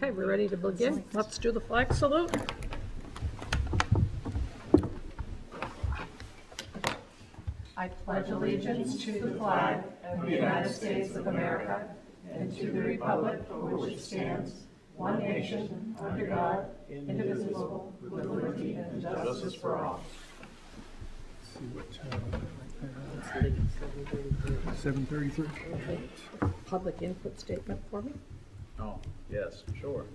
Okay, we're ready to begin. Let's do the flag salute. I pledge allegiance to the flag of the United States of America and to the republic for which it stands, one nation, under God, indivisible, with liberty and justice for all. 7:33. Public input statement for me. Oh, yes, sure.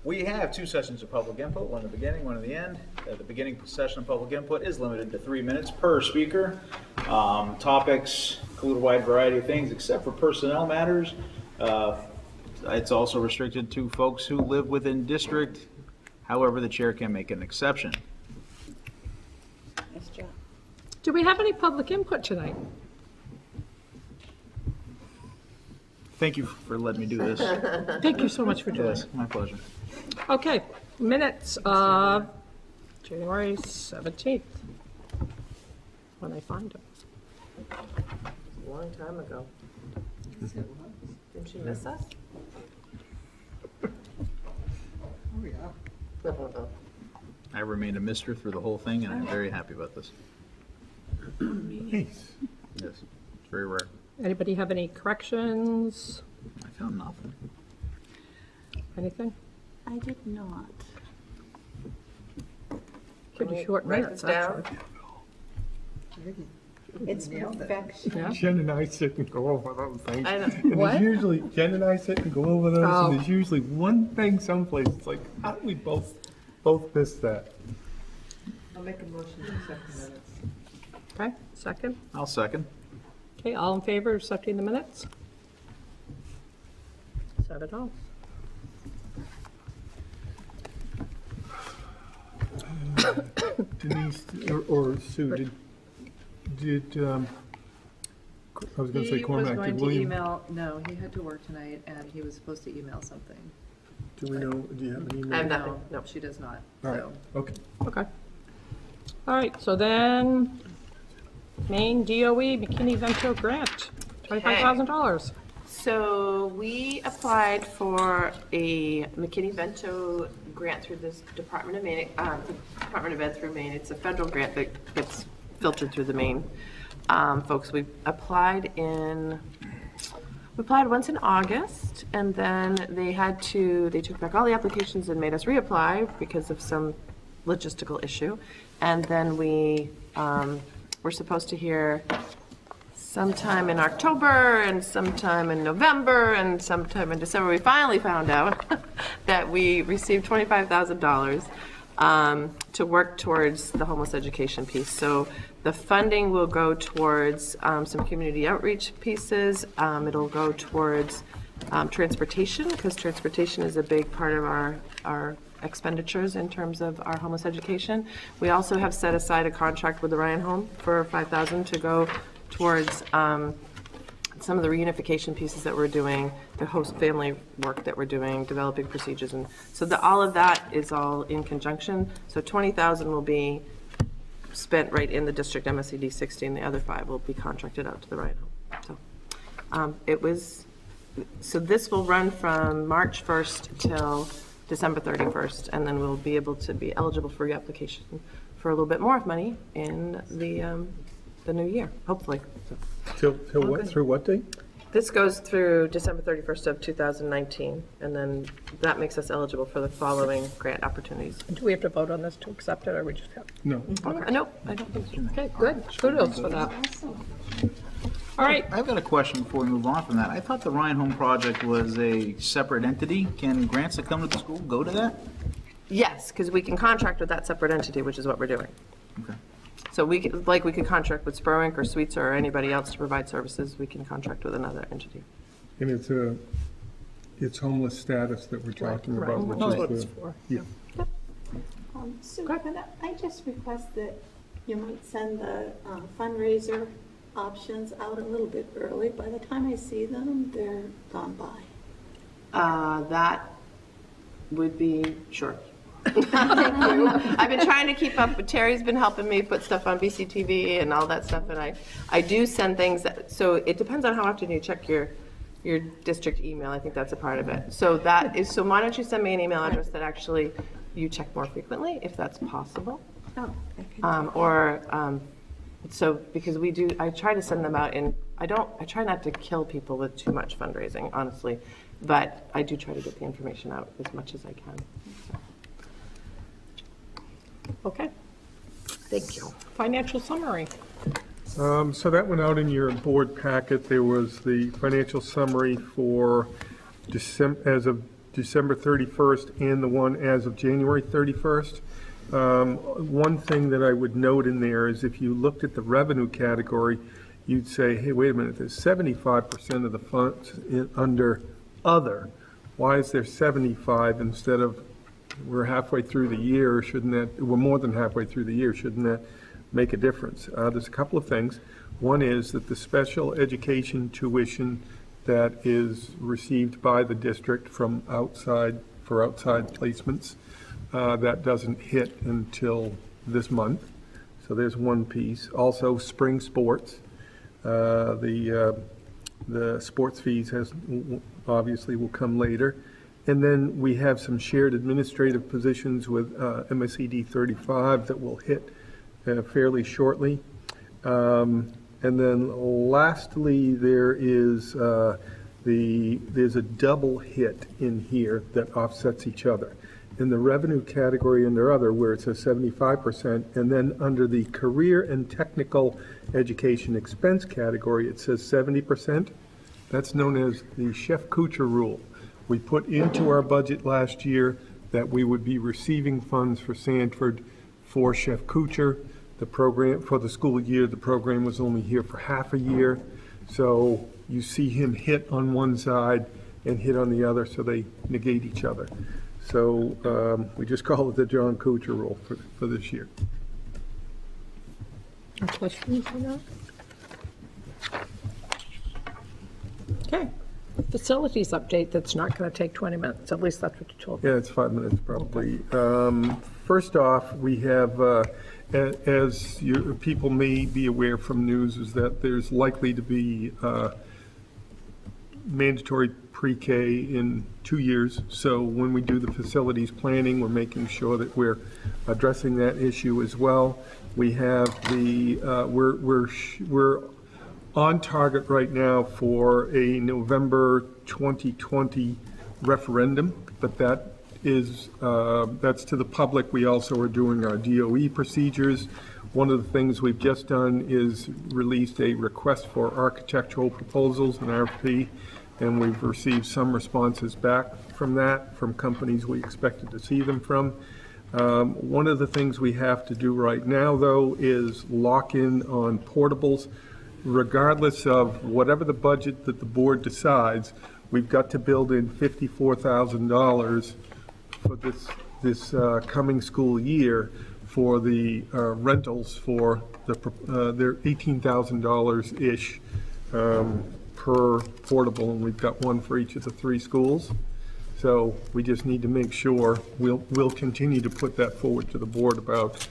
We have two sessions of public input, one at the beginning, one at the end. The beginning session of public input is limited to 3 minutes per speaker. Topics include a wide variety of things except for personnel matters. It's also restricted to folks who live within district. However, the chair can make an exception. Nice job. Do we have any public input tonight? Thank you for letting me do this. Thank you so much for doing it. Yes, my pleasure. Okay, minutes of January 17th, when I find them. A long time ago. Didn't she miss us? Oh, yeah. I remained a mister through the whole thing, and I'm very happy about this. Nice. Yes, it's very rare. Anybody have any corrections? I found nothing. Anything? I did not. Pretty short write minutes, this down? actually. It's perfection. Yeah. Jen and I sit and go over those things. I know. And What? there's usually, Jen and I sit and go over those, Oh. and there's usually one thing someplace, it's like, how do we both miss that? I'll make a motion to accept the minutes. Okay, second. I'll second. Okay, all in favor of accepting the minutes? 7-0. Denise, or Sue, did, I was gonna say He was Cormac, going did to William, email, no, he had to work tonight, and he was supposed to email something. do we know, do you have an email? I have nothing, No, no. she does not, All right, so. okay. Okay. All right, so then, Maine DOE McKinney-Vento grant, $25,000. So we applied for a McKinney-Vento grant through this Department of Maine, Department of Ed through Maine. It's a federal grant that gets filtered through the Maine folks. We applied once in August, and then they took back all the applications and made us reapply because of some logistical issue. And then we were supposed to hear sometime in October and sometime in November and sometime in December. We finally found out that we received $25,000 to work towards the homeless education piece. So the funding will go towards some community outreach pieces. It'll go towards transportation, because transportation is a big part of our expenditures in terms of our homeless education. We also have set aside a contract with the Ryan Home for $5,000 to go towards some of the reunification pieces that we're doing, the host family work that we're doing, developing procedures, and so all of that is all in conjunction. So $20,000 will be spent right in the district MSCD 60, and the other 5 will be contracted out to the Ryan Home. So this will run from March 1st till December 31st, and then we'll be able to be eligible for reapplication for a little bit more money in the new year, hopefully. Till what, Okay. through what date? This goes through December 31st of 2019, and then that makes us eligible for the following grant opportunities. Do we have to vote on this to accept it, or we just have? No. Nope, I don't think so. Okay, good. Kudos for that. All right, I've got a question before we move on from that. I thought the Ryan Home Project was a separate entity. Can grants that come to the school go to that? Yes, because we can contract with that separate entity, which is what we're doing. Okay. So we could contract with Spur Inc. or Sweets or anybody else to provide services. We can contract with another entity. And it's homeless status that we're talking right. about, That's what which it's is for. yeah. So I just request that you might send the fundraiser options out a little bit early. By the time I see them, they're gone by. That would be, sure. I've been trying to keep up, but Terry's been helping me put stuff on BCTV and all that stuff, and I do send things, so it depends on how often you check your your district email. I think that's a part of it. So why don't you send me an email address that actually you check more frequently, if that's possible? Oh, I could. So, because I try to send them out I try not to kill people with too much fundraising, honestly, but I do try to get the information out as much as I can. Okay. Thank you. Financial summary. So that went out in your board packet. There was the financial summary for as of December 31st and the one as of January 31st. One thing that I would note in there is if you looked at the revenue category, you'd say, hey, wait a minute, there's 75% of the funds under other. Why is there 75 instead of we're halfway through the year? We're more than halfway through the year. Shouldn't that make a difference? There's a couple of things. One is that the special education tuition that is received by the district from outside placements, that doesn't hit until this month. So there's one piece. Also, spring sports. The sports fees obviously will come later. And then we have some shared administrative positions with MSED 35 that will hit fairly shortly. And then lastly, there's a double hit in here that offsets each other. In the revenue category under other, where it says 75%, and then under the career and technical education expense category, it says 70%. That's known as the Chef Kuchar rule. We put into our budget last year that we would be receiving funds for Sanford for Chef Kuchar. The program, for the school year, the program was only here for half a year. So you see him hit on one side and hit on the other, so they negate each other. So we just call it the John Kuchar rule for this year. Any questions on that? Okay. Facilities update, that's not going to take 20 minutes, at least that's what you told me. Yeah, it's 5 minutes probably. First off, we have, as people may be aware from news, is that there's likely to be mandatory pre-K in 2 years. So when we do the facilities planning, we're making sure that we're addressing that issue as well. We have we're on target right now for a November 2020 referendum, but that's to the public. We also are doing our DOE procedures. One of the things we've just done is released a request for architectural proposals, an RFP, and we've received some responses back from that, from companies we expected to see them from. One of the things we have to do right now, though, is lock in on portables. Regardless of whatever the budget that the board decides, we've got to build in $54,000 for this coming school year for the rentals for they're $18,000-ish per portable, and we've got one for each of the 3 schools. So we just need to make sure we'll continue to put that forward to the board about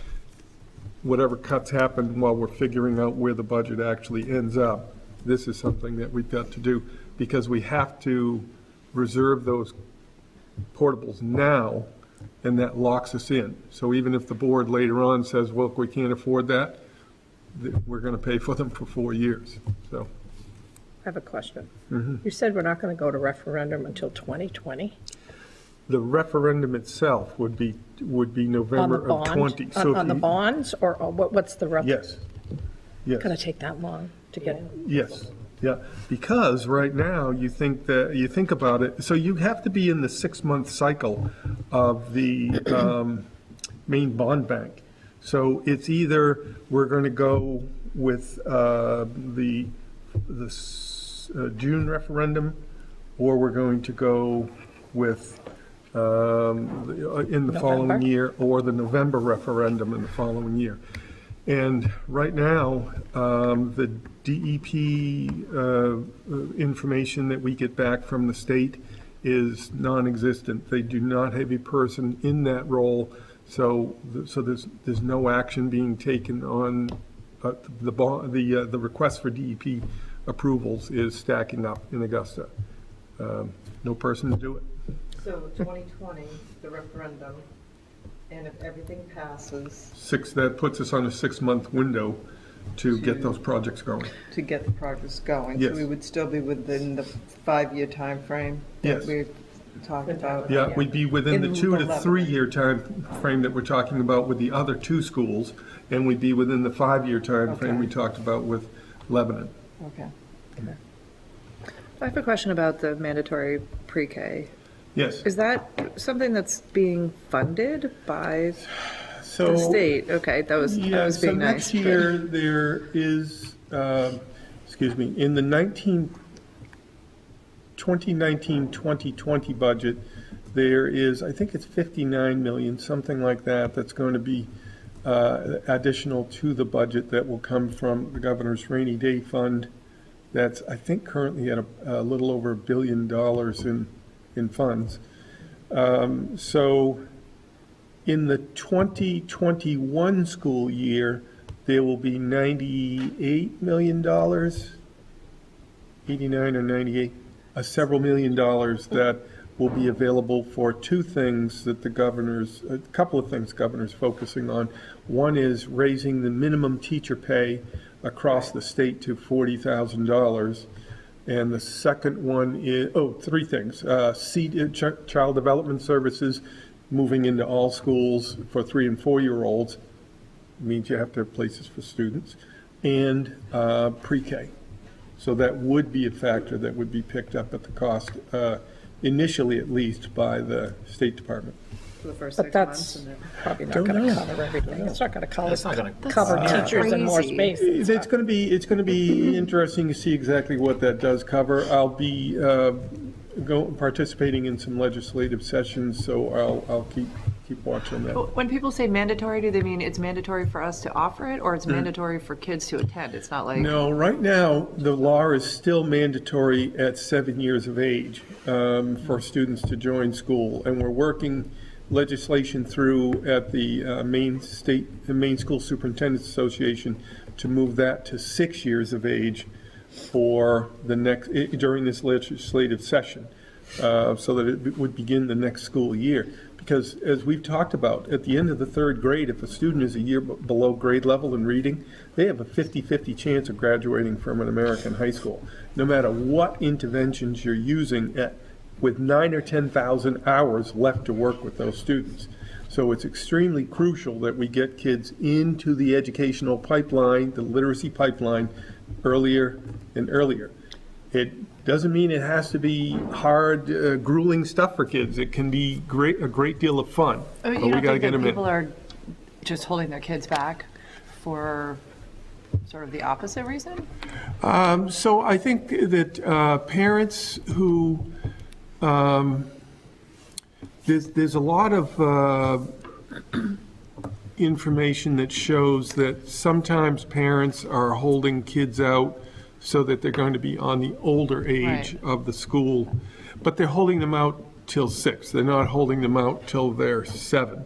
whatever cuts happen while we're figuring out where the budget actually ends up. This is something that we've got to do because we have to reserve those portables now, and that locks us in. So even if the board later on says, well, we can't afford that, we're going to pay for them for 4 years. So I have a question. You said we're not going to go to referendum until 2020? the referendum itself would be November of 20. So On the bonds, or what's the rough? Yes, yes. Going to take that long to get? Yes, yeah, because right now, you think about it, so you have to be in the 6-month cycle of the main bond bank. So it's either we're going to go with the June referendum, or we're going to go with in the following year, or the November referendum in the following year. And right now, the DEP information that we get back from the state is non-existent. They do not have a person in that role, so there's no action being taken on the request for DEP approvals is stacking up in Augusta. No person to do it. So 2020, the referendum, and if everything passes, That puts us on a 6-month window to get those projects going. to get the projects going. Yes. So we would still be within the 5-year timeframe Yes. that we've talked about. Yeah, we'd be within the In 2 to the 3-year time frame that we're talking about with the other 2 schools, and we'd be within the 5-year time frame we Okay. talked about with Lebanon. Okay. I have a question about the mandatory pre-K. Yes. Is that something that's being funded by So the state? Okay, that was, I Yeah, was so being next nice. year, there is, in the 2019-2020 budget, there is, I think it's 59 million, something like that, that's going to be additional to the budget that will come from the governor's rainy day fund. That's, I think, currently at a little over $1 billion in funds. So in the 2021 school year, there will be $98 million, 89 or 98, several $1 million that will be available for 2 things that a couple of things governor's focusing on. One is raising the minimum teacher pay across the state to $40,000. And the second one is, 3 things. Child development services, moving into all schools for 3 and 4-year-olds, means you have to have places for students, and pre-K. So that would be a factor that would be picked up at the cost, initially at least, by the State Department. For the first But 6 that's months. And then, probably not Don't going to know. cover everything. It's not going to That's not going to. cover teachers in more crazy. space. It's going to be interesting to see exactly what that does cover. I'll be participating in some legislative sessions, so I'll keep watching that. when people say mandatory, do they mean it's mandatory for us to offer it, or it's mandatory for kids to attend? It's not like. No, right now, the law is still mandatory at 7 years of age for students to join school, and we're working legislation through at the Maine School Superintendents Association to move that to 6 years of age for during this legislative session, so that it would begin the next school year. Because as we've talked about, at the end of the 3rd grade, if a student is a year below grade level in reading, they have a 50-50 chance of graduating from an American high school, no matter what interventions you're using with 9,000 or 10,000 hours left to work with those students. So it's extremely crucial that we get kids into the educational pipeline, the literacy pipeline, earlier and earlier. It doesn't mean it has to be hard, grueling stuff for kids. It can be a great deal of fun. I mean, But you we don't got to think get that them in. people are just holding their kids back for sort of the opposite reason? So I think that parents who, there's a lot of information that shows that sometimes parents are holding kids out so that they're going to be on the older age Right. of the school, but they're holding them out till 6. They're not holding them out till they're 7.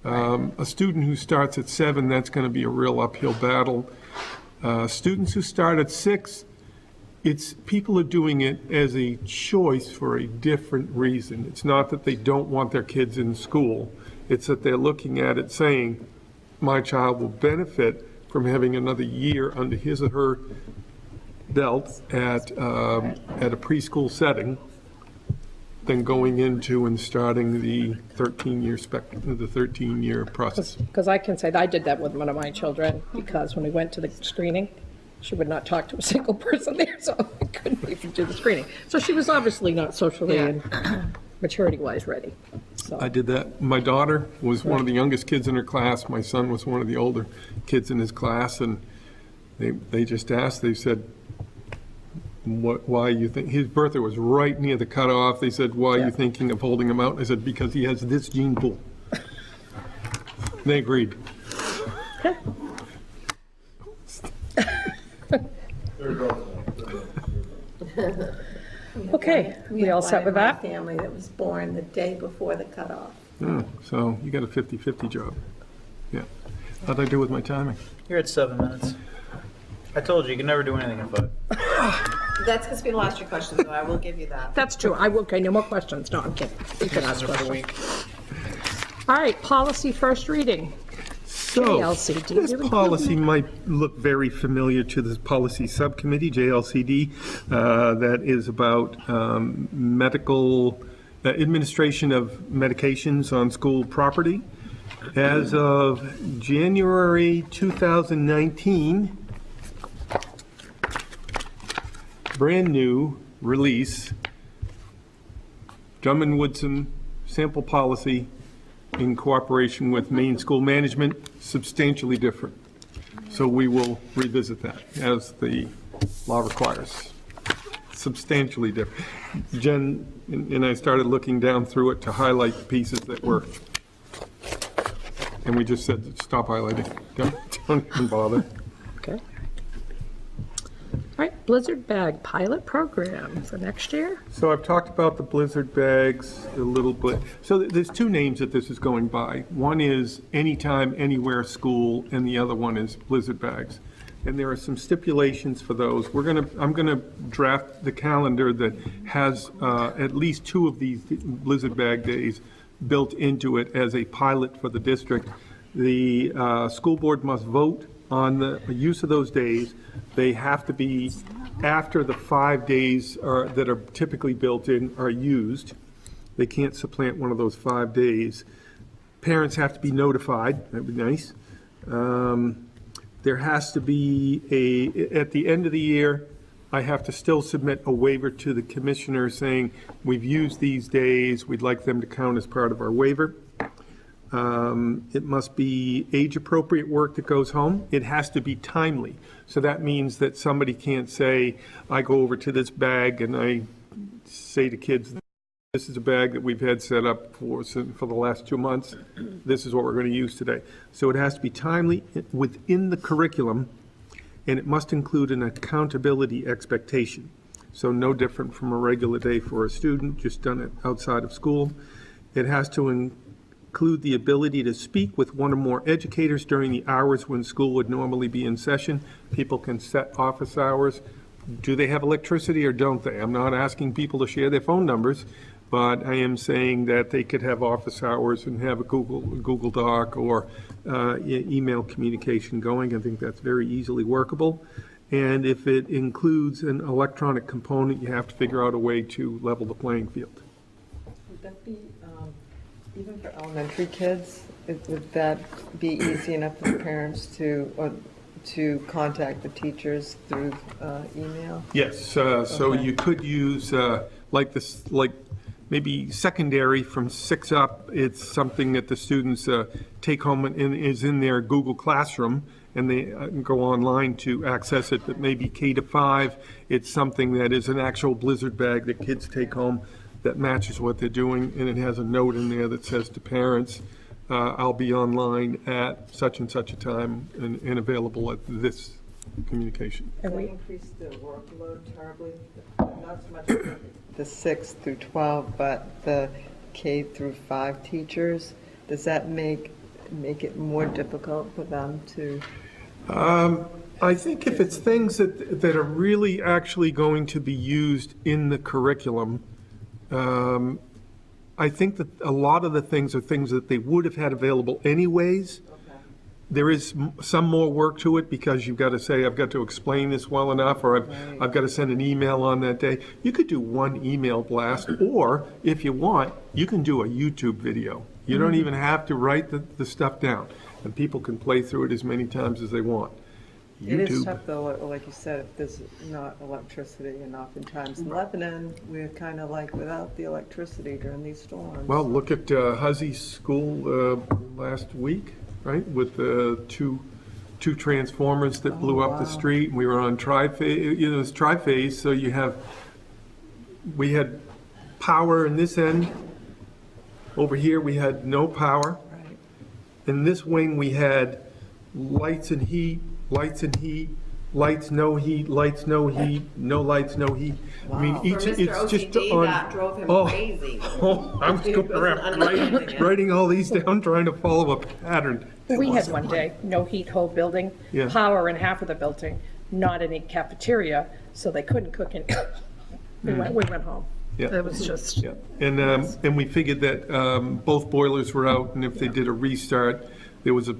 A student who starts at 7, that's going to be a real uphill battle. Students who start at 6, people are doing it as a choice for a different reason. It's not that they don't want their kids in school. It's that they're looking at it saying, my child will benefit from having another year under his or her belt at a preschool setting than going into and starting the 13-year process. Because I can say that I did that with one of my children, because when we went to the screening, she would not talk to a single person there, so I couldn't even do the screening. So she was obviously not socially and maturity-wise ready. So I did that. My daughter was one of the youngest kids in her class. My son was one of the older kids in his class, and they just asked, they said, why you think, his birthday was right near the cutoff. They said, why are you thinking of holding him out? I said, because he has this gene pool. They agreed. Okay, we all set with one in that? my family that was born the day before the cutoff. Oh, so you got a 50-50 job. Yeah. How'd I do with my timing? You're at 7 minutes. I told you, you can never do anything in 5. That's because people asked you questions, so I will give you that. That's true. I will, okay, no more questions. No, I'm kidding. You can ask questions. All right, policy first reading. So, JLCD. this policy might look very familiar to the policy subcommittee, JLCD, that is about medical, administration of medications on school property. As of January 2019, brand new release, Drummond Woodson sample policy in cooperation with Maine School Management, substantially different. So we will revisit that as the law requires. Substantially different. Jen and I started looking down through it to highlight the pieces that were, and we just said, stop highlighting. Don't even bother. Okay. All right, Blizzard Bag Pilot Program for next year. So I've talked about the Blizzard bags a little bit. So there's two names that this is going by. One is Anytime, Anywhere School, and the other one is Blizzard bags. And there are some stipulations for those. I'm gonna draft the calendar that has at least two of these Blizzard bag days built into it as a pilot for the district. The school board must vote on the use of those days. They have to be after the 5 days that are typically built in are used. They can't supplant one of those 5 days. Parents have to be notified, that'd be nice. There has to be at the end of the year, I have to still submit a waiver to the commissioner saying, we've used these days, we'd like them to count as part of our waiver. It must be age-appropriate work that goes home. It has to be timely. So that means that somebody can't say, I go over to this bag and I say to kids, this is a bag that we've had set up for the last 2 months. This is what we're going to use today. So it has to be timely within the curriculum, and it must include an accountability expectation. So no different from a regular day for a student, just done it outside of school. It has to include the ability to speak with one or more educators during the hours when school would normally be in session. People can set office hours. Do they have electricity or don't they? I'm not asking people to share their phone numbers, but I am saying that they could have office hours and have a Google Doc or email communication going. I think that's very easily workable. And if it includes an electronic component, you have to figure out a way to level the playing field. Would that be, even for elementary kids, would that be easy enough for the parents to contact the teachers through email? Yes, so you could use like maybe secondary from 6 up. It's something that the students take home and is in their Google Classroom, and they go online to access it. But maybe K to 5, it's something that is an actual Blizzard bag that kids take home that matches what they're doing, and it has a note in there that says to parents, I'll be online at such and such a time and available at this communication. Does that increase the workload terribly? Not so much the 6 through 12, but the K through 5 teachers? Does that make it more difficult for them to? I think if it's things that are really actually going to be used in the curriculum, I think that a lot of the things are things that they would have had available anyways. Okay. There is some more work to it because you've got to say, I've got to explain this well enough, or I've got to send an email on that day. You could do one email blast, or if you want, you can do a YouTube video. You don't even have to write the stuff down, and people can play through it as many times as they want. It is YouTube. tough though, like you said, if there's not electricity, and oftentimes in Lebanon, we're kind of like without the electricity during these storms. Well, look at Huzzy's school last week, right, with the two transformers that blew up the street. We were on tri-phase, it's tri-phase, so we had power in this end. Over here, we had no power. Right. In this wing, we had lights and heat, lights and heat, lights, no heat, lights, no heat, no lights, no heat. I mean, For each, Mr. it's just OCD, on. that drove him Oh, crazy. oh, I was He going wasn't around understanding it. writing all these down, trying to follow a pattern. We had one day, no heat, whole building, Yeah. power in half of the building, not any cafeteria, so they couldn't cook in. We went home. Yeah. It was just, Yeah, and we figured that both boilers were out, and if they did a restart, there was a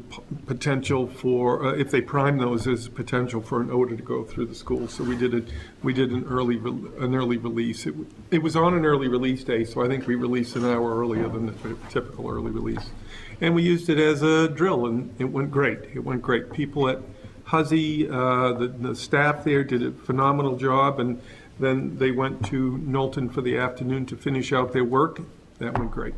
potential for, if they primed those, there's a potential for an odor to go through the school. So we did an early release. It was on an early release day, so I think we released an hour earlier than the typical early release. And we used it as a drill, and it went great. It went great. People at Huzzy, the staff there did a phenomenal job, and then they went to Knowlton for the afternoon to finish out their work. That went great.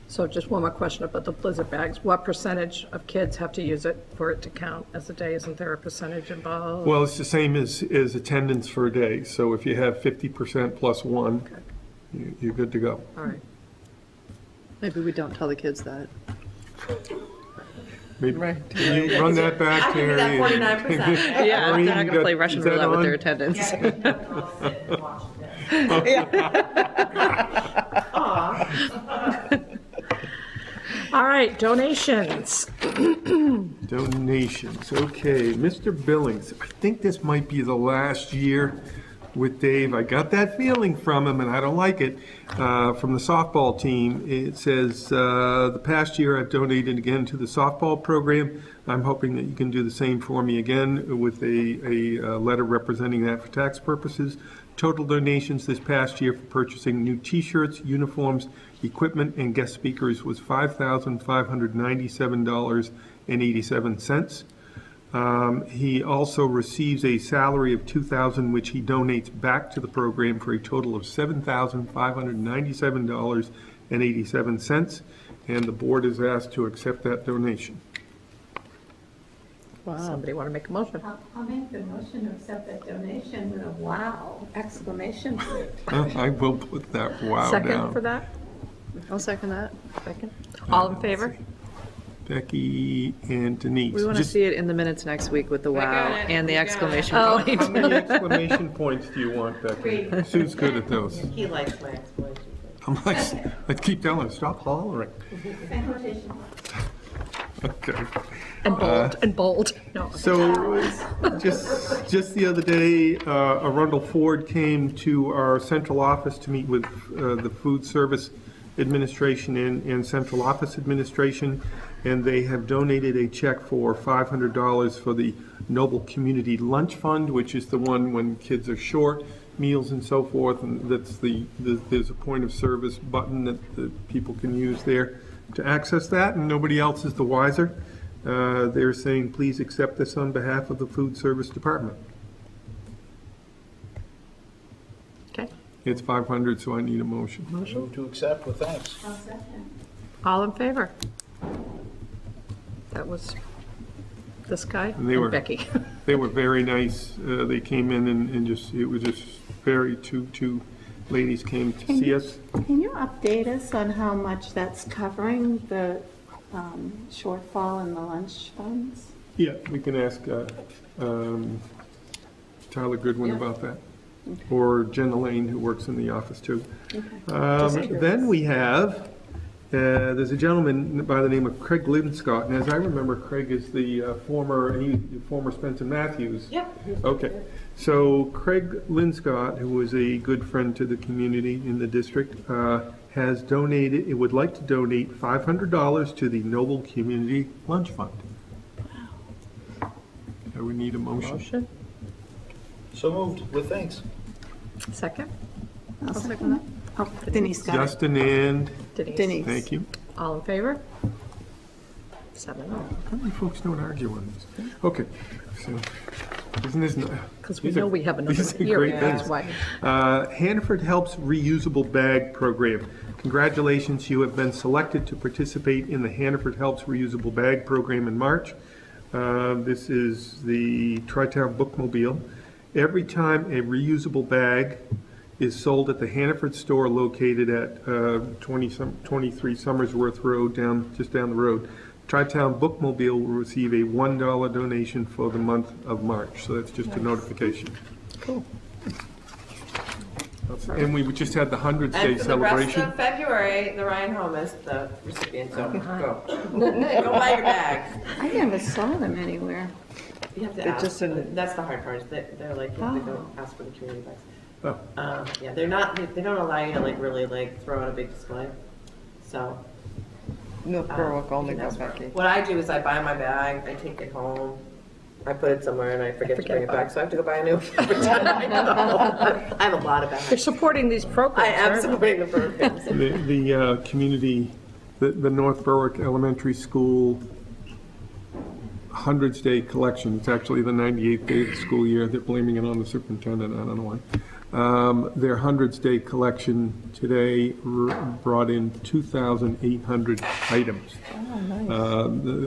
so just one more question about the Blizzard bags. What percentage of kids have to use it for it to count as a day? Isn't there a percentage involved? Well, it's the same as attendance for a day. So if you have 50% plus one, you're good to go. All right. Maybe we don't tell the kids that. Maybe Right. you run that back, Terry. and- Yeah, Maureen, they're not you gonna got- play Russian is that roulette with on? their attendance. Yeah, we can all sit and watch this. All right, donations. Donations, okay. Mr. Billings, I think this might be the last year with Dave. I got that feeling from him, and I don't like it. From the softball team, it says, the past year I've donated again to the softball program. I'm hoping that you can do the same for me again with a letter representing that for tax purposes. Total donations this past year for purchasing new T-shirts, uniforms, equipment, and guest speakers was $5,597.87. He also receives a salary of $2,000, which he donates back to the program for a total of $7,597.87. And the board is asked to accept that donation. Somebody want to make a motion? I'll make the motion to accept that donation with a wow exclamation point. I will put that wow Second down. for that? I'll second that. Second. All in favor? Becky and Denise. We want to Just- see it in the minutes next week with the wow and the exclamation Oh. point. How many exclamation points do you want, Becky? Sue's good at those. He likes my explanation. I'm like, I keep telling her, stop hollering. Okay. And bold. No. So, just the other day, Arundel Ford came to our central office to meet with the Food Service Administration and Central Office Administration, and they have donated a check for $500 for the Noble Community Lunch Fund, which is the one when kids are short meals and so forth, and that's there's a point of service button that people can use there to access that, and nobody else is the wiser. They're saying, please accept this on behalf of the Food Service Department. Okay. It's 500, so I need a motion. Move to accept with thanks. I'll second. All in favor? That was this guy And they were- and Becky. They were very nice. They came in and just, it was just two ladies came to see us. Can you update us on how much that's covering the shortfall in the lunch funds? Yeah, we can ask Tyler Goodwin about that, or Jen Elaine, who works in the office too. Then we have, there's a gentleman by the name of Craig Linscott, and as I remember, Craig is the former Spencer Matthews. Yep. Okay, so Craig Linscott, who was a good friend to the community in the district, has donated, it would like to donate $500 to the Noble Community Lunch Fund. So we need a motion. Motion. So moved with thanks. Second. I'll second that. Oh, Denise got it. Justin and, Denise. thank you. All in favor? 7-0. How many folks don't argue on this? Okay, so, isn't this? Because we know we have another these are hearing, great that's things. why. Hannaford Helps Reusable Bag Program. Congratulations, you have been selected to participate in the Hannaford Helps Reusable Bag Program in March. This is the Tri-Town Bookmobile. Every time a reusable bag is sold at the Hannaford store located at 23 Summersworth Road, just down the road, Tri-Town Bookmobile will receive a $1 donation for the month of March. So that's just a notification. Cool. And we just had the 100th Day And for the rest celebration. of February, the Ryan Home is the recipient, so go. Go buy your bags. I never saw them anywhere. You have to They're ask. just in- That's the hard part, is that they're like, you have to go ask for the community bucks. Oh. Yeah, they don't allow you to like really like throw out a big display, so. North Berwick only you can go ask for it. Becky. What I do is I buy my bag, I take it home, I put it somewhere and I forget to bring it back, so I have to go buy a new one every time I go. I have a lot of They're bags. supporting these I programs, am aren't they? supporting the programs. The community, the North Berwick Elementary School Hundreds Day Collection, it's actually the 98th day of the school year, they're blaming it on the superintendent, I don't know why. Their Hundreds Day Collection today brought in 2,800 items.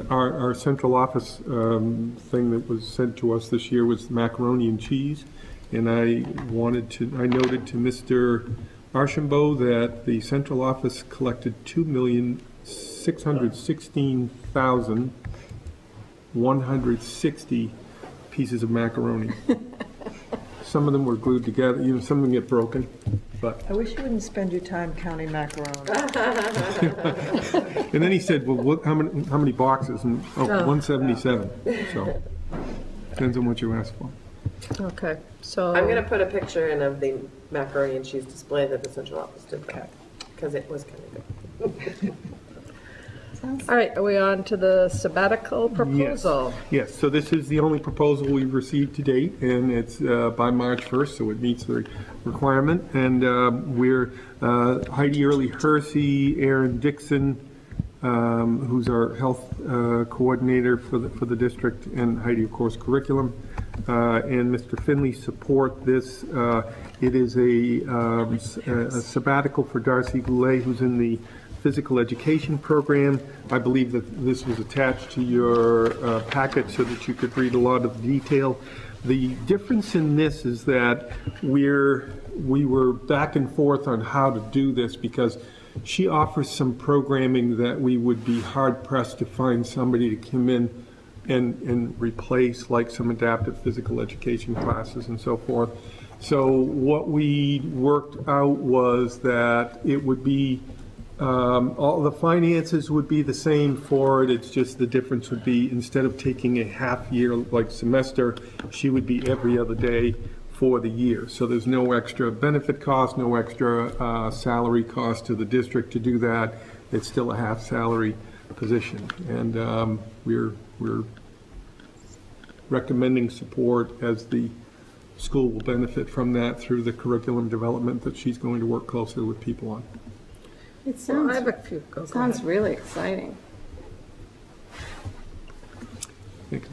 Our central office thing that was sent to us this year was macaroni and cheese, and I noted to Mr. Archambault that the central office collected 2,616,160 pieces of macaroni. Some of them were glued together, some of them get broken, but. I wish you wouldn't spend your time counting macaroni. And then he said, well, how many boxes? And, 177, so, depends on what you ask for. Okay, so. I'm gonna put a picture in of the macaroni and cheese display that the central office did, because it was kind of good. All right, are we on to the sabbatical proposal? Yes, so this is the only proposal we've received to date, and it's by March 1st, so it meets the requirement. And we're Heidi Early-Hersey, Aaron Dixon, who's our health coordinator for the district, and Heidi, of course, curriculum, and Mr. Finley support this. It is a sabbatical for Darcy Goulet, who's in the physical education program. I believe that this was attached to your packet so that you could read a lot of the detail. The difference in this is that we were back and forth on how to do this because she offers some programming that we would be hard pressed to find somebody to come in and replace, like some adaptive physical education classes and so forth. So what we worked out was that it would be all the finances would be the same for it. It's just the difference would be instead of taking a half year like semester, she would be every other day for the year. So there's no extra benefit cost, no extra salary cost to the district to do that. It's still a half salary position, and we're recommending support as the school will benefit from that through the curriculum development that she's going to work closely with people on. It Well, I have sounds, a few, go sounds ahead. really exciting.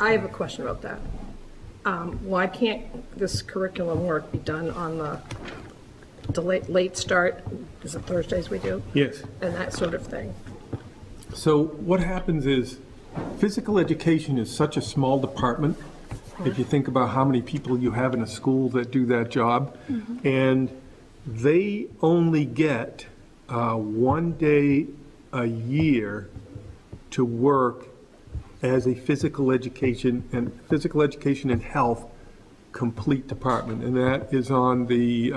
I have a question about that. Why can't this curriculum work be done on the late start, is it Thursdays we do? Yes. And that sort of thing? So what happens is, physical education is such a small department, if you think about how many people you have in a school that do that job, and they only get 1 day a year to work as a physical education and health complete department, and that is on the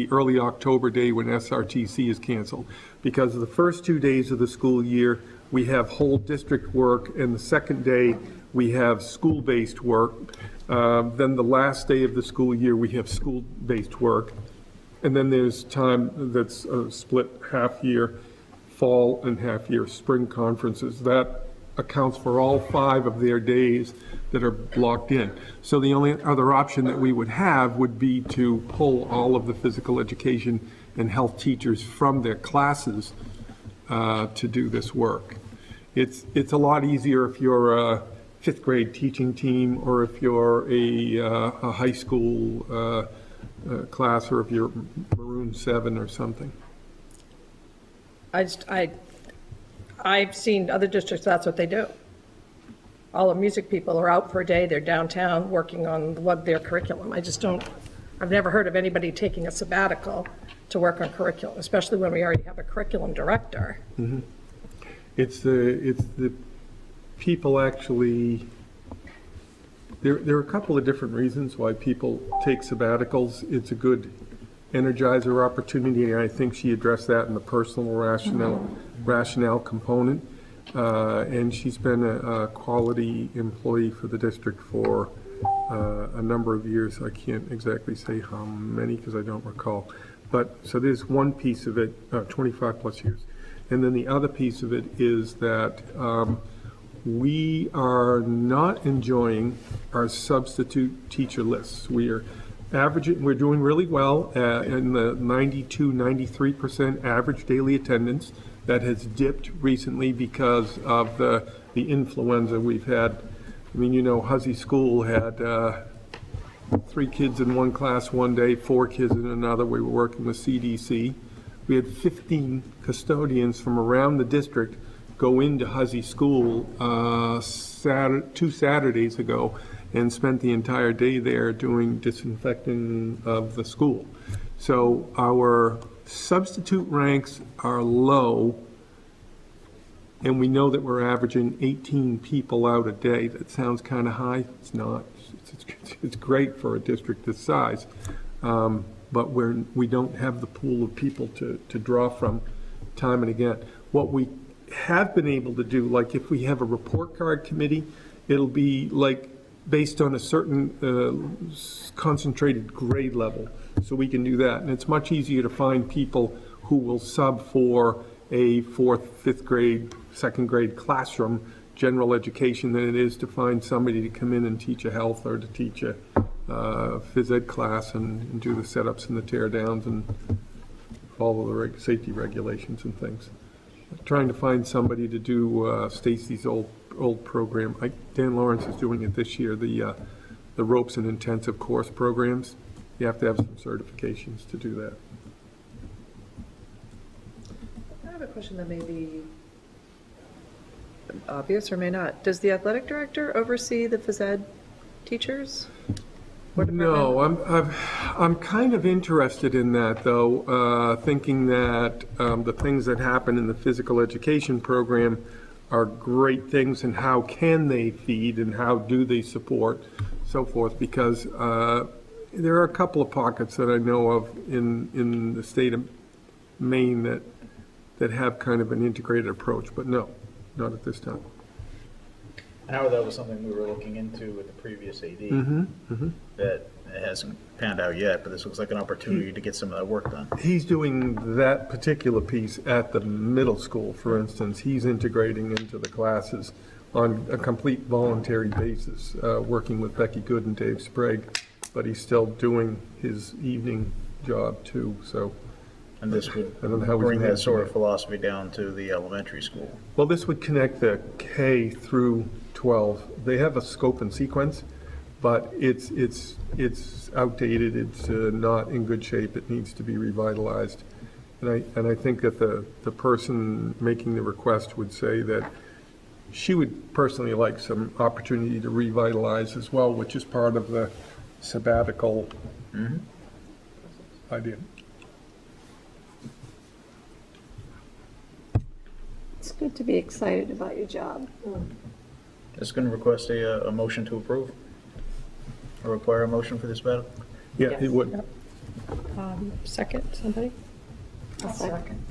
early October day when SRTC is canceled. Because the first 2 days of the school year, we have whole district work, and the second day, we have school-based work. Then the last day of the school year, we have school-based work. And then there's time that's split half-year fall and half-year spring conferences. That accounts for all 5 of their days that are blocked in. So the only other option that we would have would be to pull all of the physical education and health teachers from their classes to do this work. It's a lot easier if you're a 5th grade teaching team, or if you're a high school class, or if you're Maroon 7 or something. I've seen other districts, that's what they do. All the music people are out for a day, they're downtown working on their curriculum. I've never heard of anybody taking a sabbatical to work on curriculum, especially when we already have a curriculum director. It's the people actually, there are a couple of different reasons why people take sabbaticals. It's a good energizer opportunity, and I think she addressed that in the personal rationale component. And she's been a quality employee for the district for a number of years. I can't exactly say how many because I don't recall. But, so there's one piece of it, 25 plus years. And then the other piece of it is that we are not enjoying our substitute teacher lists. We are averaging, we're doing really well in the 92, 93% average daily attendance. That has dipped recently because of the influenza we've had. I mean, you know, Huzzy School had 3 kids in one class one day, 4 kids in another. We were working with CDC. We had 15 custodians from around the district go into Huzzy School 2 Saturdays ago and spent the entire day there doing disinfecting of the school. So our substitute ranks are low, and we know that we're averaging 18 people out a day. That sounds kind of high. It's not. It's great for a district this size, but we don't have the pool of people to draw from time and again. What we have been able to do, like if we have a report card committee, it'll be like based on a certain concentrated grade level. So we can do that. And it's much easier to find people who will sub for a 4th, 5th grade, 2nd grade classroom, general education, than it is to find somebody to come in and teach a health or to teach a phys ed class and do the setups and the tear downs and follow the safety regulations and things. Trying to find somebody to do Stacy's old program. Dan Lawrence is doing it this year, the ropes and intensive course programs. You have to have some certifications to do that. I have a question that may be obvious or may not. Does the athletic director oversee the phys ed teachers? No, I'm kind of interested in that, though, thinking that the things that happen in the physical education program are great things, and how can they feed and how do they support, so forth, because there are a couple of pockets that I know of in the state of Maine that have kind of an integrated approach, but no, not at this time. Howard, that was something we were looking into with the previous AD. That it hasn't panned out yet, but this looks like an opportunity to get some of that work done. He's doing that particular piece at the middle school, for instance. He's integrating into the classes on a complete voluntary basis, working with Becky Good and Dave Sprague, but he's still doing his evening job too, so. And this would I don't know how we bring can that manage sort of that. philosophy down to the elementary school. Well, this would connect the K through 12. They have a scope and sequence, but it's outdated. It's not in good shape. It needs to be revitalized. And I think that the person making the request would say that she would personally like some opportunity to revitalize as well, which is part of the sabbatical idea. It's good to be excited about your job. It's going to request a motion to approve, or require a motion for this battle. Yeah, it would. Second, somebody? I'll second.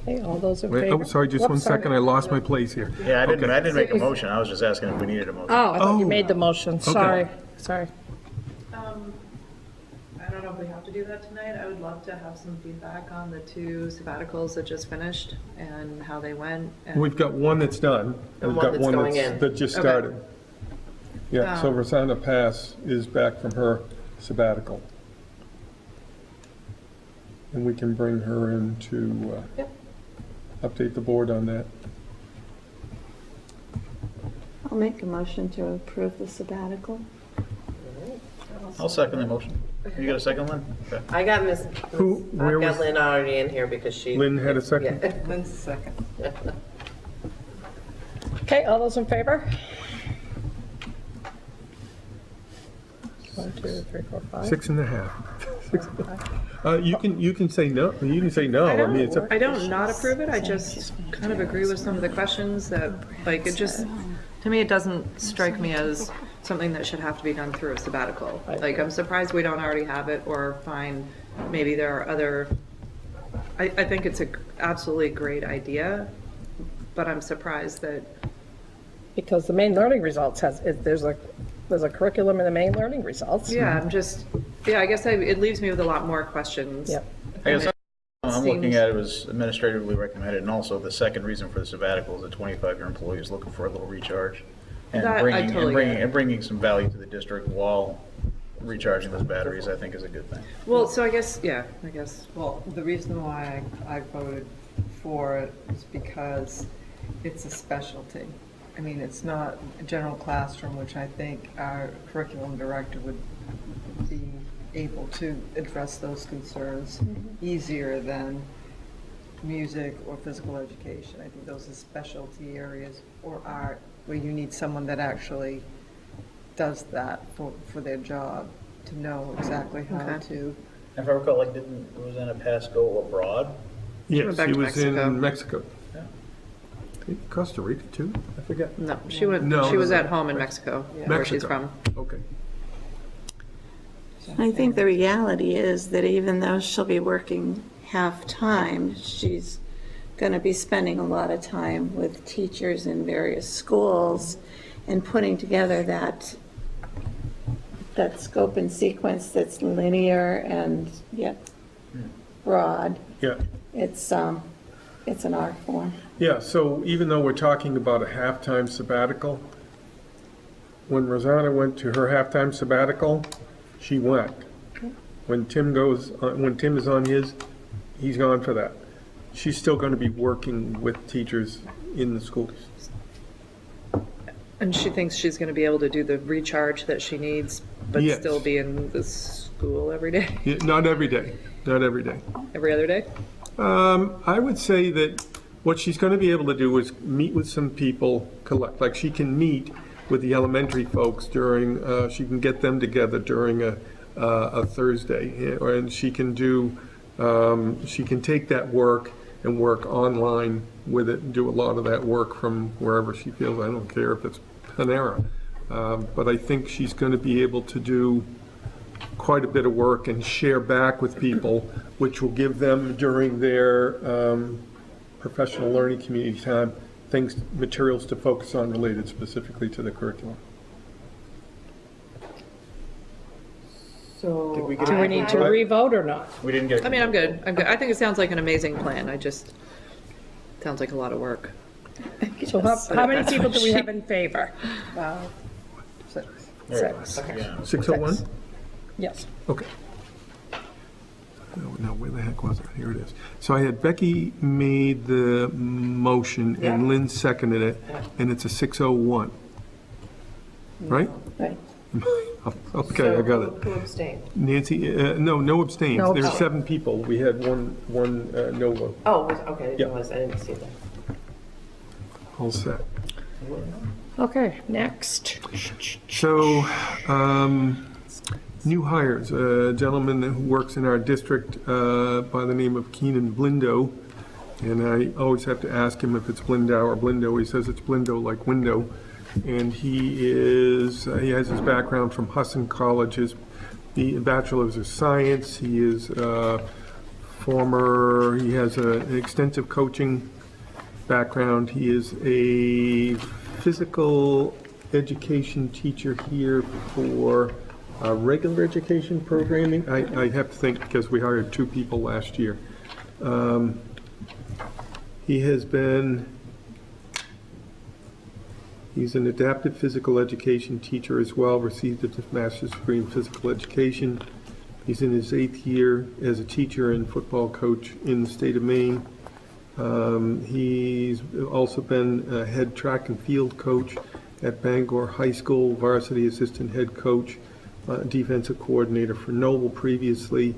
Okay, all those in Wait, favor? oh, sorry, just Whoops, one sorry. second. I lost my place here. Yeah, I didn't Okay. make a motion. I was just asking if we needed a motion. Oh, I thought you Oh. made the motion. Sorry, sorry. I don't know if we have to do that tonight. I would love to have some feedback on the 2 sabbaticals that just finished and how they went. And We've got one that's done. And We've one got that's one going in. that just Okay. started. Yeah, so Um, Rosanna Pass is back from her sabbatical. And we can bring her in to update the board on that. I'll make a motion to approve the sabbatical. I'll second the motion. You got a second, Lynn? Okay. I got Miss, Who- where I've got was- Lynn already in here because she. Lynn had a second? Yeah. Lynn's second. Okay, all those in favor? 1, 2, 3, 4, 5. 6.5. You can say no, you can say no. I mean, it's I a, don't not approve it, I just kind of agree with some of the questions that, like, it just, to me, it doesn't strike me as something that should have to be done through a sabbatical. Like, I'm surprised we don't already have it, or find, maybe there are other, I think it's a absolutely great idea, but I'm surprised that, Because the main learning results there's a curriculum in the main learning results. yeah, I guess it leaves me with a lot more questions. Yep. I guess I'm looking Seems- at it as administratively recommended, and also the second reason for the sabbatical is a 25-year employee is looking for a little recharge. And That I totally get. bringing some value to the district while recharging those batteries, I think is a good thing. Well, so I guess. Well, the reason why I voted for it is because it's a specialty. I mean, it's not a general classroom, which I think our curriculum director would be able to address those concerns easier than music or physical education. I think those are specialty areas, or art, where you need someone that actually does that for their job, to know exactly how Okay. to. If I recall, like, didn't Rosanna Pass go abroad? Yes, back he to was Mexico. in Mexico. Yeah. Costa Rica too? I forget. No, she went. No, she was no, at home in Mexico, where she's Mexico. from. Okay. I think the reality is that even though she'll be working half-time, she's going to be spending a lot of time with teachers in various schools and putting together that scope and sequence that's linear and yet broad. Yeah. It's an art form. Yeah, so even though we're talking about a halftime sabbatical, when Rosanna went to her halftime sabbatical, she went. When Tim is on his, he's gone for that. She's still going to be working with teachers in the schools. And she thinks she's going to be able to do the recharge that she needs, but Yes. still be in the school every day, Yeah, not every day, not every day. every other day. I would say that what she's going to be able to do is meet with some people, like she can meet with the elementary folks during, she can get them together during a Thursday, and she can take that work and work online with it, and do a lot of that work from wherever she feels. I don't care if it's Panera, but I think she's going to be able to do quite a bit of work and share back with people, which will give them during their professional learning community time, materials to focus on related specifically to the curriculum. So. Did we get Do we need to re-vote or not? We didn't get. I mean, I'm good. I think it sounds like an amazing plan. Sounds like a lot of work. So how many people do we have in favor? Six. Six. Yeah. 601? Yes. Okay. No, where the heck was it? Here it is. So I had Becky made the motion and Lynn seconded it, and it's a 601. Right? Right. Okay, I got it. Who abstained? Nancy, no abstains. No There's abstains. 7 people. We had one no vote. Oh, okay, Yeah. I didn't see that. All set. Okay, next. So, new hires, a gentleman who works in our district by the name of Keenan Blindo, and I always have to ask him if it's Blindow or Blindo. He says it's Blindo like window, and he has his background from Husson College, his bachelor's of science. He is he has an extensive coaching background. He is a physical education teacher here for regular education programming. I have to think because we hired 2 people last year. He's an adaptive physical education teacher as well, received a master's degree in physical education. He's in his 8th year as a teacher and football coach in the state of Maine. He's also been a head track and field coach at Bangor High School, varsity assistant head coach, defensive coordinator for Noble previously,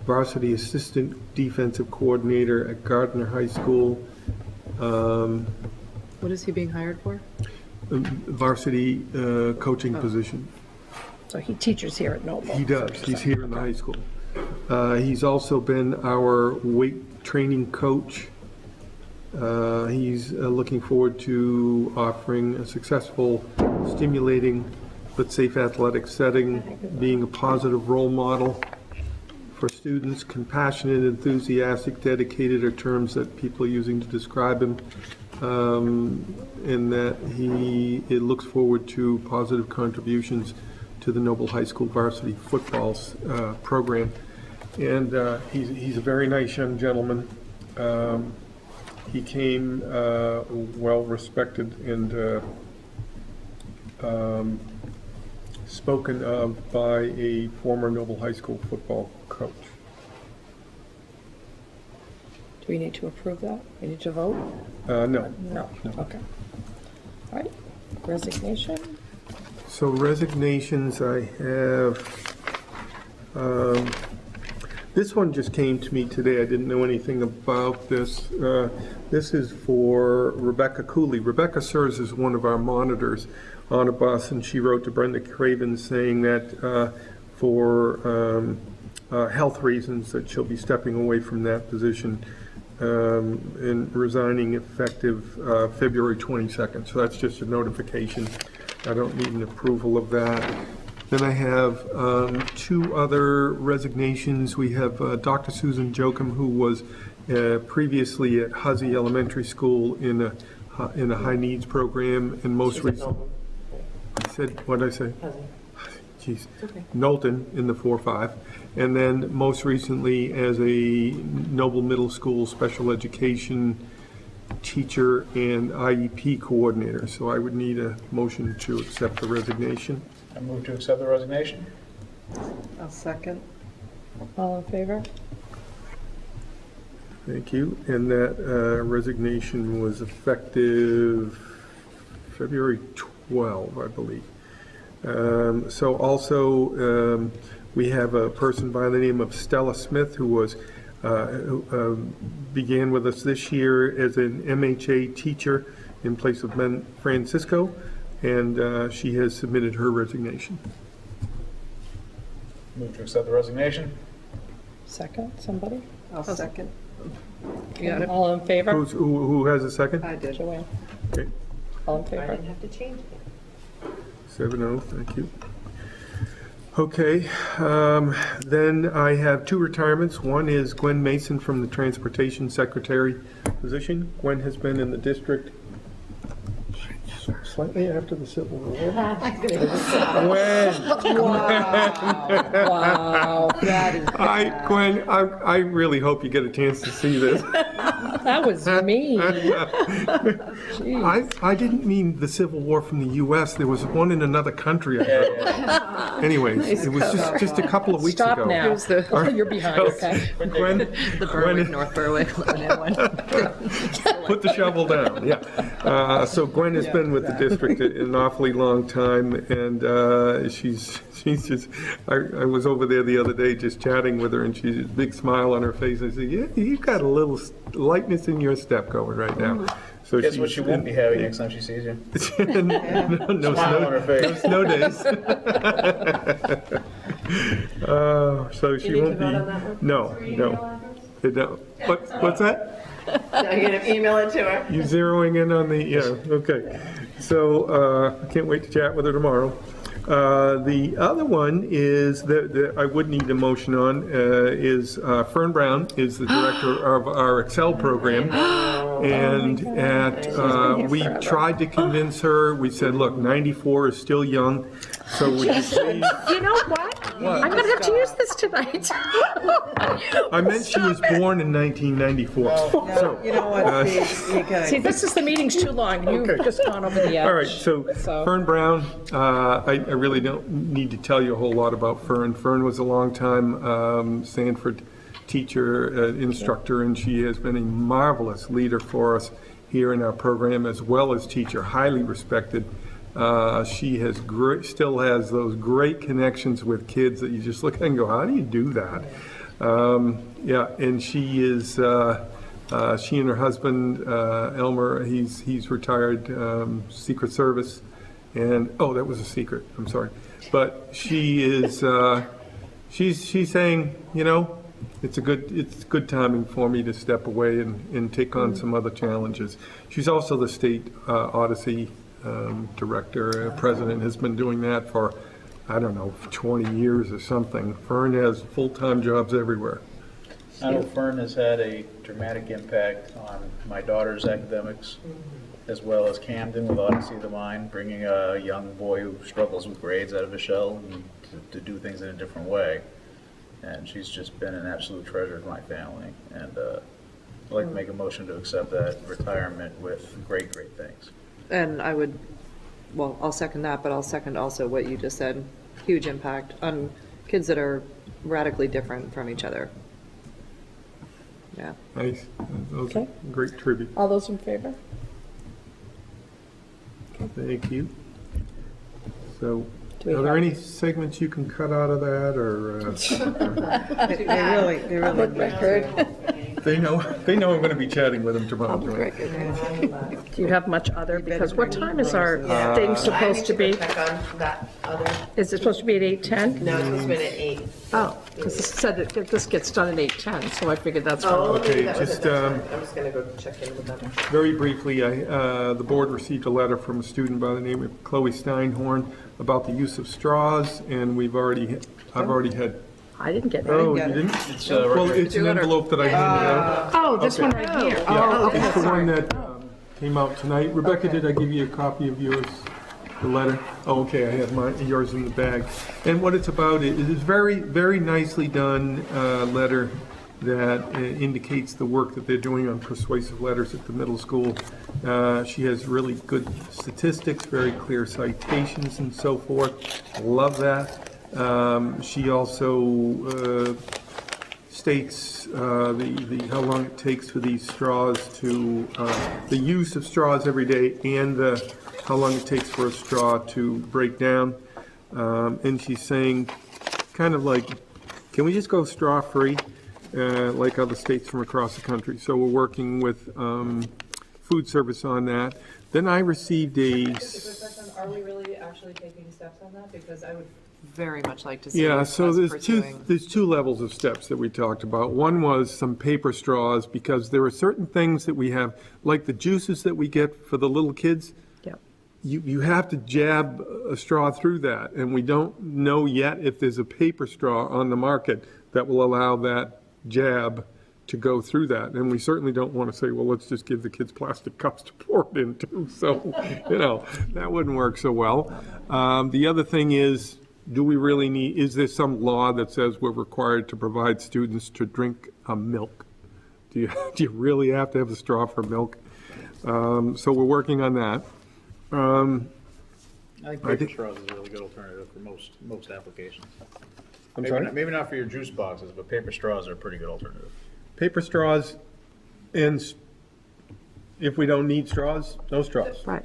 varsity assistant defensive coordinator at Gardner High School, What is he being hired for? varsity coaching position. So he teaches here at Noble. He does. He's here in the high school. He's also been our weight training coach. He's looking forward to offering a successful, stimulating, but safe athletic setting, being a positive role model for students. Compassionate, enthusiastic, dedicated are terms that people are using to describe him. in that it looks forward to positive contributions to the Noble High School varsity football program. And he's a very nice young gentleman. He came well-respected and spoken of by a former Noble High School football coach. Do we need to approve that? We need to vote? No. No. Okay. All right. Resignation? So resignations, I have, this one just came to me today. I didn't know anything about this. This is for Rebecca Cooley. Rebecca serves as one of our monitors on a bus, and she wrote to Brenda Craven saying that for health reasons that she'll be stepping away from that position and resigning effective February 22nd. So that's just a notification. I don't need an approval of that. Then I have two other resignations. We have Dr. Susan Jochum, who was previously at Huzzy Elementary School in a high needs program, and most recently, what did I say? Jeez. Knowlton in the 4-5, and then most recently as a Noble Middle School special education teacher and IEP coordinator. So I would need a motion to accept the resignation. I move to accept the resignation. I'll second. All in favor? Thank you. And that resignation was effective February 12, I believe. So also, we have a person by the name of Stella Smith who was began with us this year as an MHA teacher in place of Ben Francisco, and she has submitted her resignation. Move to accept the resignation. Second, somebody? I'll second. You got it. All in favor? Who has a second? I did. Joanne? Okay, All in I favor? didn't have to change it. 7-0, thank you. Okay, then I have two retirements. One is Gwen Mason from the Transportation Secretary position. Gwen has been in the district slightly after the Civil War. Gwen! Wow, that is, Gwen, I really hope you get a chance to see this. that was mean. I didn't mean the Civil War from the U.S. There was one in another country, I heard. Anyways, it was just a couple of weeks ago. Stop now. Here's the- You're behind, okay? Gwen, The Berwick, North Berwick, Lebanon one. put the shovel down, yeah. So Gwen has been with the district an awfully long time, and she's just, I was over there the other day just chatting with her, and she's a big smile on her face. I said, yeah, you've got a little lightness in your step going right now. So Guess what she won't be having next time she sees you? no Smile on her face. snow days. So she won't be. No. They don't. What's that? I'm gonna email it to her. You zeroing in on the, yeah, okay. So I can't wait to chat with her tomorrow. The other one is that I would need a motion on is Fern Brown is the director of our Excel program. And we tried to convince her, we said, look, 94 is still young, so would you please? You know what? I'm gonna have to use this tonight. I meant she was born in 1994. So, You know what, Steve, you guys. See, this is the meeting's too long. You've just gone over the edge. all right, so Fern Brown, I really don't need to tell you a whole lot about Fern. Fern was a long-time Sanford teacher, instructor, and she has been a marvelous leader for us here in our program as well as teacher, highly respected. She has still has those great connections with kids that you just look at and go, how do you do that? Yeah, and she is, she and her husband, Elmer, he's retired Secret Service, and, oh, that was a secret, I'm sorry. But she is, she's saying, you know, it's good timing for me to step away and take on some other challenges. She's also the state Odyssey director, president, has been doing that for, I don't know, 20 years or something. Fern has full-time jobs everywhere. I know Fern has had a dramatic impact on my daughter's academics. as well as Camden with Odyssey of the Mind, bringing a young boy who struggles with grades out of his shell and to do things in a different way. And she's just been an absolute treasure to my family. And I'd like to make a motion to accept that retirement with great, great things. And I would, well, I'll second that, but I'll second also what you just said. Huge impact on kids that are radically different from each other. Yeah. Nice. Those are Okay. great tribute. All those in favor? Thank you. So, Do we are there have- any segments you can cut out of that, or They really Public need record. they know I'm going to be chatting with them tomorrow? Public Joanne. record. Do you have much other? Because what time is our thing supposed to be? Check on that other, Is it supposed to be at 8:10? no, it's supposed to be at 8. Oh, because it said that this gets done at 8:10, so I figured that's. Oh, Okay, maybe that was just, it. I'm just gonna go check in with them. Very briefly, the board received a letter from a student by the name of Chloe Steinhorn about the use of straws, and I've already had. I didn't get Oh, that. you didn't? It's, Well, right it's an envelope that I handed out. Oh, this one right here. Oh, okay, It's the one sorry. that came out tonight. Rebecca, did I give you a copy of yours, the letter? Oh, okay, I have yours in the bag. And what it's about, it is very, very nicely done letter that indicates the work that they're doing on persuasive letters at the middle school. She has really good statistics, very clear citations and so forth. Love that. She also states the how long it takes for these straws to, the use of straws every day and how long it takes for a straw to break down. And she's saying, kind of like, can we just go straw-free, like other states from across the country? So we're working with food service on that. Then I received Are we really actually taking steps on that? Because I would very much like to see Yeah, us so pursuing. there's two levels of steps that we talked about. One was some paper straws, because there are certain things that we have, like the juices that we get for the little kids. Yep. You have to jab a straw through that, and we don't know yet if there's a paper straw on the market that will allow that jab to go through that. And we certainly don't want to say, well, let's just give the kids plastic cups to pour it into. So, that wouldn't work so well. The other thing is, do we really need, is there some law that says we're required to provide students to drink milk? Do you really have to have a straw for milk? So we're working on that. I think paper straws is a really good alternative for most applications. I'm sorry? Maybe not for your juice boxes, but paper straws are a pretty good alternative. Paper straws, and if we don't need straws, no straws. Right.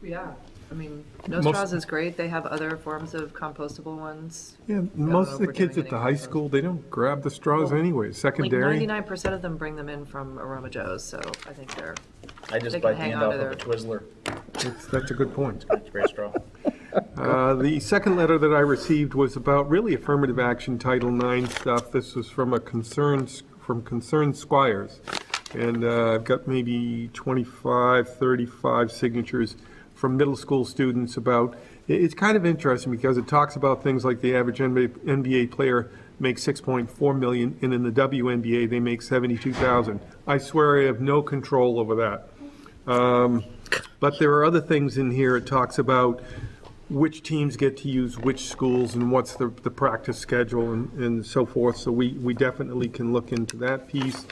Yeah, I mean, no Most- straws is great. They have other forms of compostable ones. Yeah, most know of if the we're kids doing at the any high compost. school, they don't grab the straws anyway, Like secondary. 99% of them bring them in from Aroma Joe's, so I think they're, I just They bite can the hang end on off to of a Twizzler. That's a good point. It's a great straw. The second letter that I received was about really affirmative action Title IX stuff. This was from from Concerned Squires. And I've got maybe 25, 35 signatures from middle school students about, it's kind of interesting because it talks about things like the average NBA player makes $6.4 million, and in the WNBA, they make $72,000. I swear I have no control over that. But there are other things in here. It talks about which teams get to use which schools and what's the practice schedule and so forth. So we definitely can look into that piece.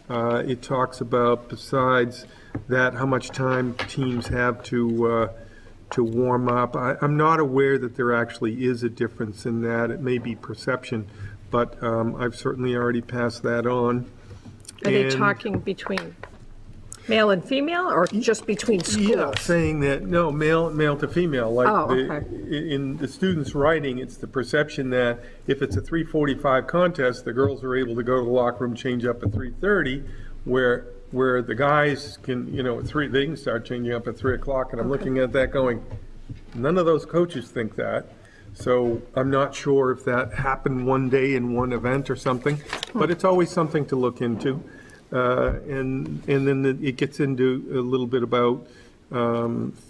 It talks about, besides that, how much time teams have to warm up. I'm not aware that there actually is a difference in that. It may be perception, but I've certainly already passed that on. Are they And- talking between male and female, or just between Yeah, schools? saying that, no, male to female, like Oh, the, in the students' writing, it's the perception that if it's a 3:45 contest, the girls are able to go to the locker room, change up at 3:30, where the guys can, at 3, they can start changing up at 3 o'clock, and I'm looking at that going, none of those coaches think that. So I'm not sure if that happened one day in one event or something, but it's always something to look into. And then it gets into a little bit about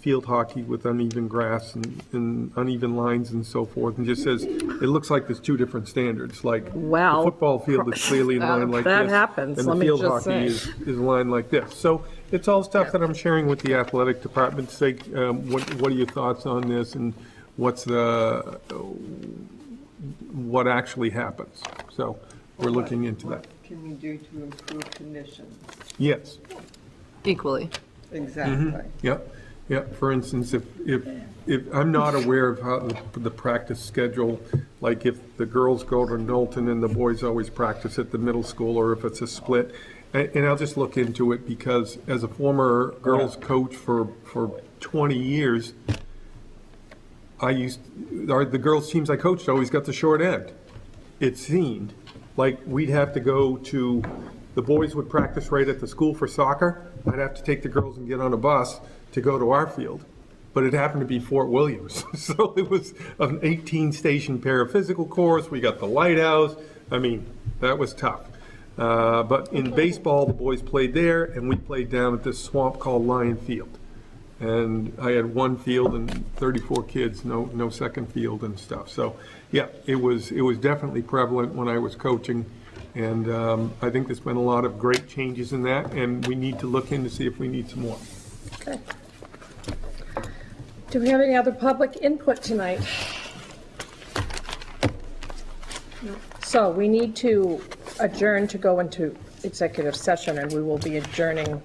field hockey with uneven grass and uneven lines and so forth, and just says, it looks like there's two different standards, like the Well, football field is clearly in line like this. that happens, And let the me field just hockey say. is lined like this. So it's all stuff that I'm sharing with the athletic department, say, what are your thoughts on this, and what actually happens? So, we're looking into that. What can we do to improve conditions? Yes. Equally. Exactly. Yep. For instance, if I'm not aware of how the practice schedule, like if the girls go to Knowlton and the boys always practice at the middle school, or if it's a split, and I'll just look into it, because as a former girls coach for 20 years, the girls teams I coached always got the short end. It seemed like we'd have to go to, the boys would practice right at the school for soccer. I'd have to take the girls and get on a bus to go to our field. But it happened to be Fort Williams. So it was an 18-station paraphysical course. We got the lighthouse. I mean, that was tough. But in baseball, the boys played there, and we played down at this swamp called Lion Field. And I had one field and 34 kids, no second field and stuff. So, yeah, it was definitely prevalent when I was coaching. And I think there's been a lot of great changes in that, and we need to look in to see if we need some more. Okay. Do we have any other public input tonight? So we need to adjourn to go into executive session, and we will be adjourning,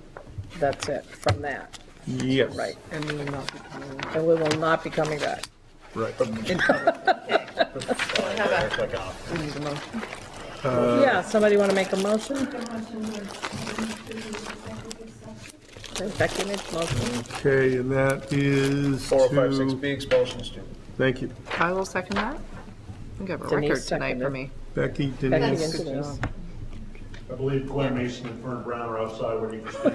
that's it, from that. Yes. Right. And we will not be coming. And we will not be coming back. Right. Yeah, somebody want to make a motion? Okay, Becky makes a motion. Okay, and that is 4056B, to, expulsion student. thank you. I will second that. I think I have a Denise record tonight for seconded. me. Becky, Becky Denise. and Denise. I believe Glenn Mason and Fern Brown are outside waiting for speak.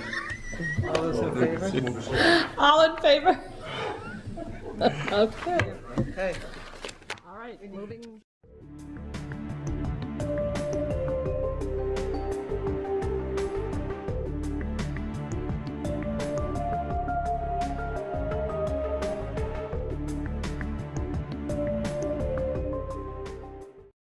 All those in favor? Move aside. All in favor? Okay. Okay. All right, moving.